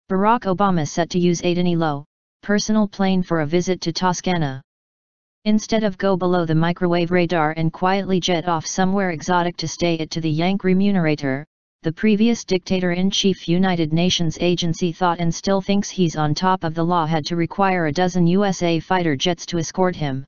Barack Obama set to use Getty personal plane for a visit to Toscana. Instead of go below the microwave radar and quietly jet off somewhere exotic to stay it to the Yank remunerator, the previous dictator-in-chief United Nations agency thought and still thinks he's on top of the law had to require a dozen USA fighter jets to escort him.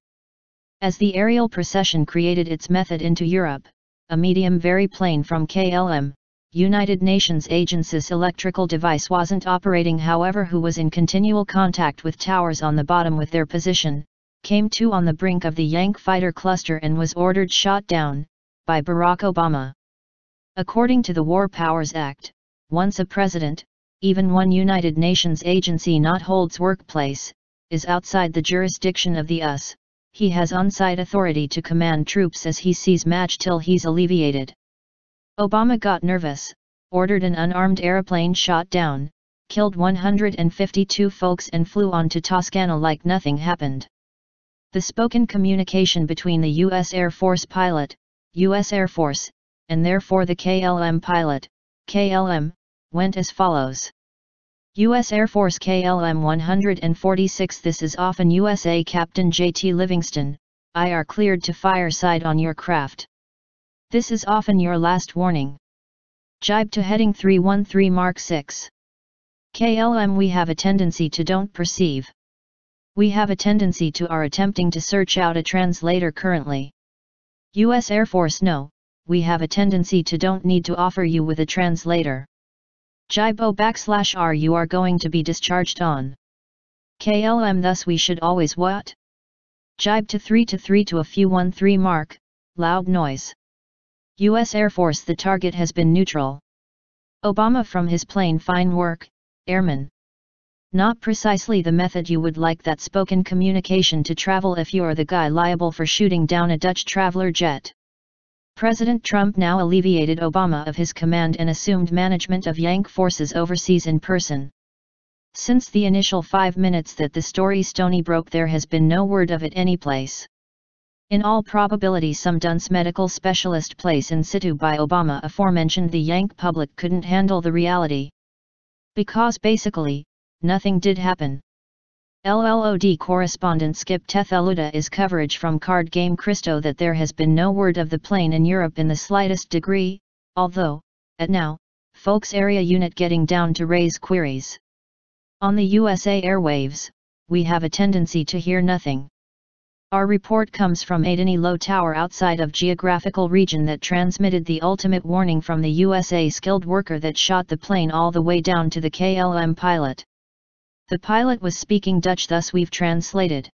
As the aerial procession created its method into Europe, a medium-very plane from KLM, United Nations agency's electrical device wasn't operating, however, who was in continual contact with towers on the bottom with their position, came to on the brink of the Yank fighter cluster and was ordered shot down, by Barack Obama. According to the War Powers Act, once a president, even one United Nations agency not holds workplace, is outside the jurisdiction of the U.S., he has on-site authority to command troops as he sees match till he's alleviated. Obama got nervous, ordered an unarmed airplane shot down, killed 152 folks and flew on to Toscana like nothing happened. The spoken communication between the U.S. Air Force pilot, U.S. Air Force, and therefore the KLM pilot, KLM, went as follows. U.S. Air Force KLM 146. This is often u.s.a. Captain J.T. Livingston, I are cleared to Fireside on your craft. This is often your last warning. Jibe to heading 313 Mark 6. KLM. We have a tendency to don't perceive. We have a tendency to are attempting to search out a translator currently. U.S. Air Force. No, we have a tendency to don't need to offer you with a translator. Jibo /R you are going to be discharged on. KLM. Thus we should always what? Jibe to 3 to a few 13 mark, loud noise. U.S. Air Force. The target has been neutral. Obama from his plane. Fine work, airman. Not precisely the method you would like that spoken communication to travel if you're the guy liable for shooting down a Dutch traveler jet. President Trump now alleviated Obama of his command and assumed management of Yank forces overseas in person. Since the initial 5 minutes that the story Stony broke, there has been no word of it anyplace. In all probability some dunce medical specialist place in situ by Obama aforementioned. The Yank public couldn't handle the reality. Because basically, nothing did happen. LLOD correspondent Skip Tetheluda is coverage from Card Game Cristo that there has been no word of the plane in Europe in the slightest degree, although, at now, folks area unit getting down to raise queries. On the USA airwaves, we have a tendency to hear nothing. Our report comes from Getty Tower outside of geographical region that transmitted the ultimate warning from the u.s.a. skilled worker that shot the plane all the way down to the KLM pilot. The pilot was speaking Dutch, thus we've translated.